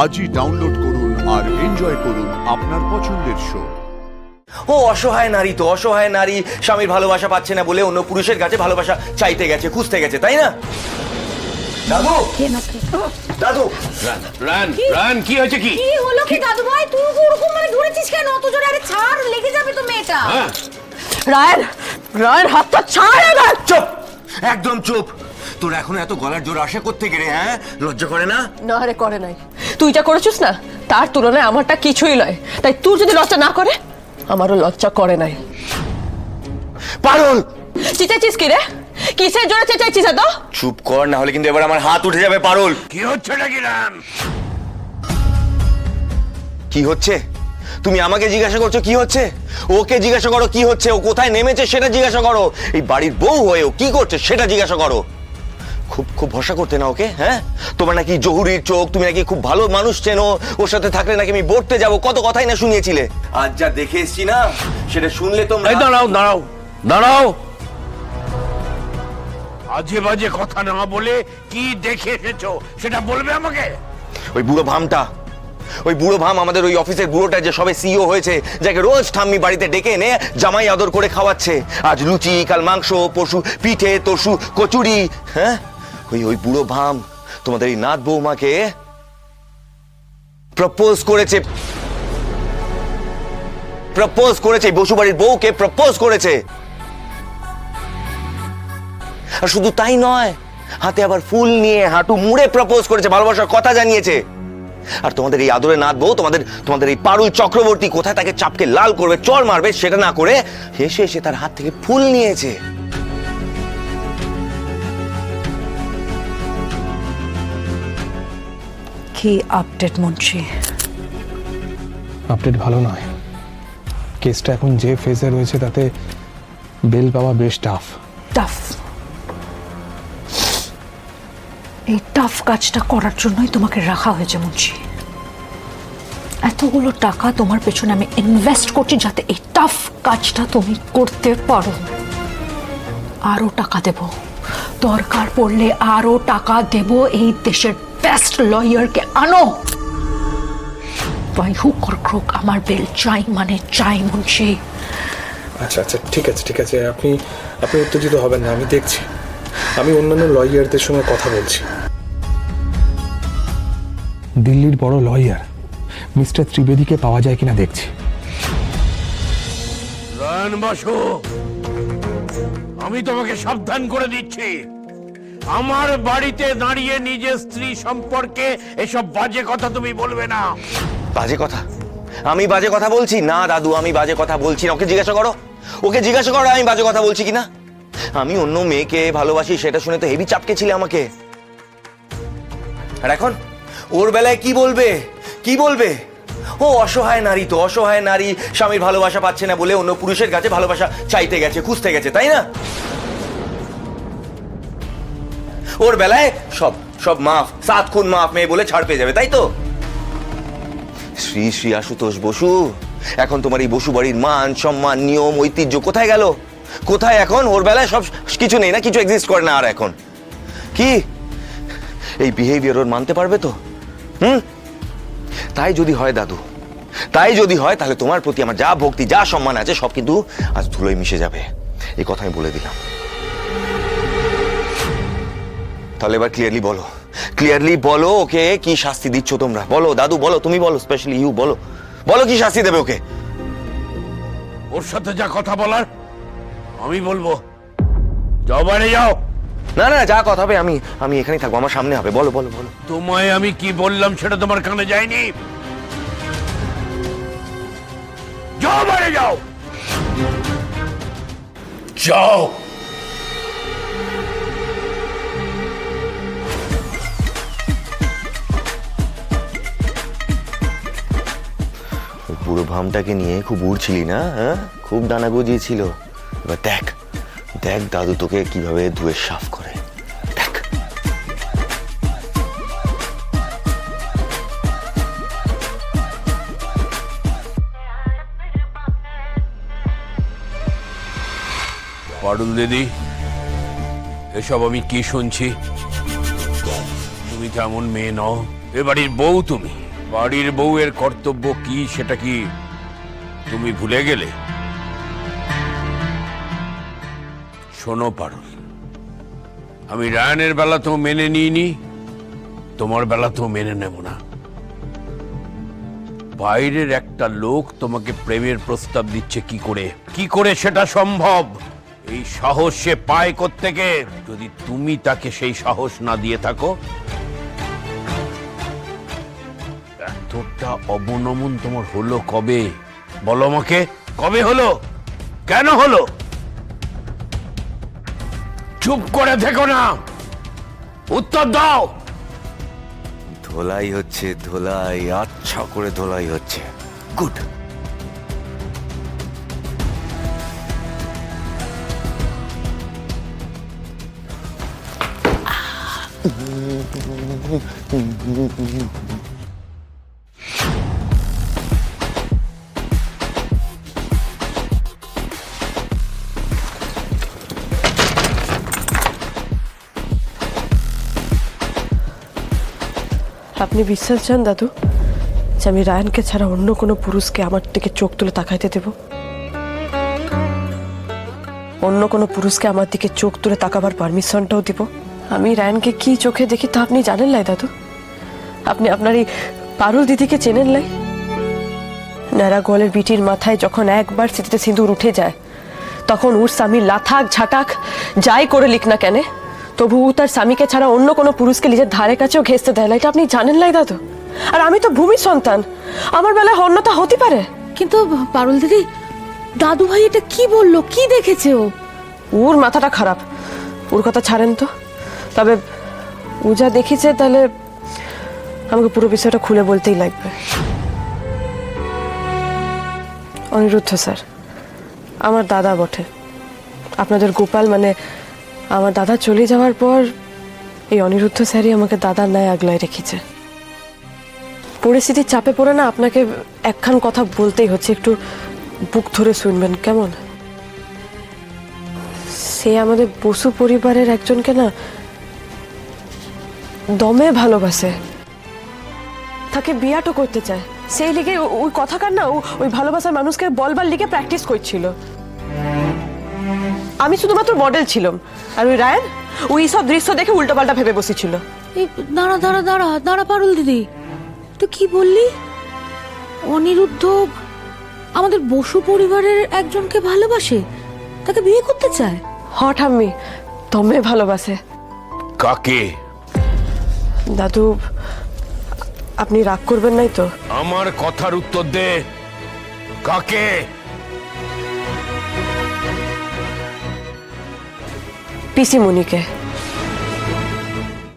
আজই ডাউনলোড করুন আর এনজয় করুন আপনার পছন্দের শো। ও অসহায় নারী তো, অসহায় নারী স্বামীর ভালোবাসা পাচ্ছে না বলে অন্য পুরুষের কাছে ভালোবাসা চাইতে গেছে, খুঁজতে গেছে, তাই না? দাদু, দাদু, রান কি হয়েছে? কি হলো কি দাদু ভাই? তুই ওরকম মানে ধরেছিস কেন অত জোরে? আরে ছাড়, লেগে যাবে তো মেয়েটা। রায়ের হাতটা ছাড় এবার। চুপ, একদম চুপ। তোর এখন এত গলার জোর আসে কোত্থেকে রে? হ্যাঁ, লজ্জা করে না? না রে, করে নাই। তুই যা করেছিস না, তার তুলনায় আমারটা কিছুই নয়। তাই তুই যদি লজ্জা না করে, আমারও লজ্জা করে নাই। পারুল, চেঁচাইছিস কি রে? কিসের জোরে চেঁচাইছিস এত? চুপ কর, না হলে কিন্তু এবার আমার হাত উঠে যাবে। পারুল, কি হচ্ছে নাকি রান? কি হচ্ছে? তুমি আমাকে জিজ্ঞাসা করছো কি হচ্ছে? ওকে জিজ্ঞাসা করো কি হচ্ছে। ও কোথায় নেমেছে সেটা জিজ্ঞাসা করো। এই বাড়ির বউ হয়েও কি করছে সেটা জিজ্ঞাসা করো। খুব খুব ভরসা করতে না ওকে? হ্যাঁ, তোমার নাকি জহুরির চোখ, তুমি নাকি খুব ভালো মানুষ চেনো, ওর সাথে থাকলে নাকি আমি বলতে যাবো, কত কথাই না শুনিয়েছিলে। আজ যা দেখে এসছি না, সেটা শুনলে তোমরা। দাঁড়াও। আজে বাজে কথা না বলে কি দেখে এসেছো সেটা বলবে আমাকে। ওই বুড়ো ভাম আমাদের ওই অফিসের বুড়োটা যে সবে সিইও হয়েছে, যাকে রোজ ঠাম্মি বাড়িতে ডেকে এনে জামাই আদর করে খাওয়াচ্ছে। আজ লুচি, কাল মাংস, পরশু পিঠে, তরশু কচুরি। হ্যাঁ, ওই বুড়ো ভাম তোমাদের এই নাথ বৌমাকে প্রপোজ করেছে, বসুবাড়ির বউকে প্রপোজ করেছে। আর শুধু তাই নয়, হাতে আবার ফুল নিয়ে হাঁটু মুড়ে প্রপোজ করেছে, ভালোবাসার কথা জানিয়েছে। আর তোমাদের এই আদরে নাথ বউ, তোমাদের এই পারুল চক্রবর্তী কোথায় তাকে চাপকে লাল করবে, চড় মারবে, সেটা না করে হেসে এসে তার হাত থেকে ফুল নিয়েছে। কি আপডেট মুন্সি? আপডেট ভালো নয়। কেসটা এখন যে ফেজে রয়েছে তাতে বেল পাওয়া বেশ টাফ। এই টাফ কাজটা করার জন্যই তোমাকে রাখা হয়েছে মুন্সি। এতগুলো টাকা তোমার পেছনে আমি ইনভেস্ট করছি যাতে এই টাফ কাজটা তুমি করতে পারো। আরো টাকা দেব, দরকার পড়লে আরো টাকা দেব। এই দেশের বেস্ট লয়ারকে আনো। বাই হুক অর ক্রুক আমার বেল চাই মানে চাই মুন্সি। আচ্ছা ঠিক আছে, আপনি উত্তেজিত হবেন না, আমি দেখছি। আমি অন্যান্য লয়ারদের সঙ্গে কথা বলছি। দিল্লির বড় লয়ার মিস্টার ত্রিবেদীকে পাওয়া যায় কিনা দেখছি। রান বসো, আমি তোমাকে সাবধান করে দিচ্ছি। আমার বাড়িতে দাঁড়িয়ে নিজের স্ত্রী সম্পর্কে এসব বাজে কথা তুমি বলবে না। বাজে কথা? আমি বাজে কথা বলছি না দাদু, আমি বাজে কথা বলছি না। ওকে জিজ্ঞাসা করো আমি বাজে কথা বলছি কিনা। আমি অন্য মেয়েকে ভালোবাসি সেটা শুনে তো হেভি চাপকে ছিলে আমাকে। আর এখন ওর বেলায় কি বলবে? ও অসহায় নারী তো, অসহায় নারী স্বামীর ভালোবাসা পাচ্ছে না বলে অন্য পুরুষের কাছে ভালোবাসা চাইতে গেছে, খুঁজতে গেছে, তাই না? ওর বেলায় সব মাফ, 7 খুন মাফ, মেয়ে বলে ছাড় পেয়ে যাবে, তাই তো? শ্রী আশুতোষ বসু, এখন তোমার এই বসু বাড়ির মান সম্মান, নিয়ম, ঐতিহ্য কোথায় গেল? কোথায় এখন? ওর বেলায় সব কিছু নেই না, কিছু এক্সিস্ট করে না। আর এখন কি এই বিহেভিয়ার ওর মানতে পারবে তো? তাই যদি হয় দাদু, তাহলে তোমার প্রতি আমার যা ভক্তি, যা সম্মান আছে সব কিন্তু আজ ধুলোয় মিশে যাবে। এই কথা আমি বলে দিলাম। তাহলে এবার ক্লিয়ারলি বলো ওকে কি শাস্তি দিচ্ছ তোমরা? বলো দাদু, বলো, তুমি বলো, স্পেশালি ইউ বলো কি শাস্তি দেবে ওকে? ওর সাথে যা কথা বলার আমি বলবো। যাও, বাইরে যাও। না যা কথা হবে আমি এখানেই থাকবো, আমার সামনে হবে। বলো। তোমায় আমি কি বললাম সেটা তোমার কানে যায়নি? যাও, বাইরে যাও। পুরো ভামটাকে নিয়ে খুব উড়ছিলি না? হ্যাঁ, খুব ডানা গজিয়েছিল। এবার দেখ দাদু তোকে কিভাবে ধুয়ে সাফ করে। দেখ। পারুল দিদি, এসব আমি কি শুনছি? তুমি তেমন মেয়ে নও, এ বাড়ির বউ তুমি। বাড়ির বউয়ের কর্তব্য কি সেটা কি তুমি ভুলে গেলে? শোনো পারুল, আমি রায়ানের বেলাতেও মেনে নিইনি, তোমার বেলাতেও মেনে নেব না। বাইরের একটা লোক তোমাকে প্রেমের প্রস্তাব দিচ্ছে কি করে সেটা সম্ভব? এই সাহস সে পায় কোত্থেকে? যদি তুমি তাকে সেই সাহস না দিয়ে থাকো। এতটা অবনমন তোমার হলো কবে? বলো আমাকে, কবে হলো? কেন হলো? চুপ করে থেকো না, উত্তর দাও। ধোলাই হচ্ছে, ধোলাই, আচ্ছা করে ধোলাই হচ্ছে। গুড। আপনি বিশ্বাস চান দাদু যে আমি রায়ানকে ছাড়া অন্য কোনো পুরুষকে আমার দিকে চোখ তুলে তাকাইতে দেব? অন্য কোনো পুরুষকে আমার দিকে চোখ তুলে তাকাবার পারমিশনটাও দিব? আমি রায়ানকে কি চোখে দেখি তা আপনি জানেন লাই দাদু? আপনি আপনার এই পারুল দিদিকে চেনেন লাই? ন্যাড়া গোয়ালের বিটির মাথায় যখন একবার স্মৃতিতে সিঁদুর উঠে যায়, তখন ওর স্বামী লাথাক ঝাটাক যাই করে লিখ না কেন, তবু ও তার স্বামীকে ছাড়া অন্য কোনো পুরুষকে নিজের ধারে কাছেও ঘেঁচতে দেয় না। এটা আপনি জানেন লাই দাদু? আর আমি তো ভূমি সন্তান, আমার বেলায় অন্যতা হতে পারে? কিন্তু পারুল দিদি, দাদু ভাই এটা কি বললো, কি দেখেছে ও? ওর মাথাটা খারাপ, ওর কথা ছাড়েন তো। তবে ও যা দেখিছে তাহলে আমাকে পুরো বিষয়টা খুলে বলতেই লাগবে। অনিরুদ্ধ স্যার আমার দাদা বটে। আপনাদের গোপাল মানে আমার দাদা চলে যাওয়ার পর এই অনিরুদ্ধ স্যারই আমাকে দাদার ন্যায় আগলায় রেখেছে। পরিস্থিতির চাপে পড়ে না আপনাকে একখান কথা বলতেই হচ্ছে, একটু বুক ধরে শুনবেন কেমন? সে আমাদের বসু পরিবারের একজনকে না দমে ভালোবাসে, তাকে বিয়াটো করতে চায়। সেই লিগে ওই কথাকার না ওই ভালোবাসার মানুষকে বলবার লিগে প্র্যাকটিস করছিল। আমি শুধুমাত্র মডেল ছিলাম, আর ওই রায়ান ওই সব দৃশ্য দেখে উল্টোপাল্টা ভেবে বসেছিল। এই দাঁড়া দাঁড়া দাঁড়া দাঁড়া পারুল দিদি, তুই কি বললি? অনিরুদ্ধ আমাদের বসু পরিবারের একজনকে ভালোবাসে, তাকে বিয়ে করতে চায়? হট আমি দমে ভালোবাসে। কাকে? দাদু আপনি রাগ করবেন নাই তো? আমার কথার উত্তর দে, কাকে? পিসিমণিকে।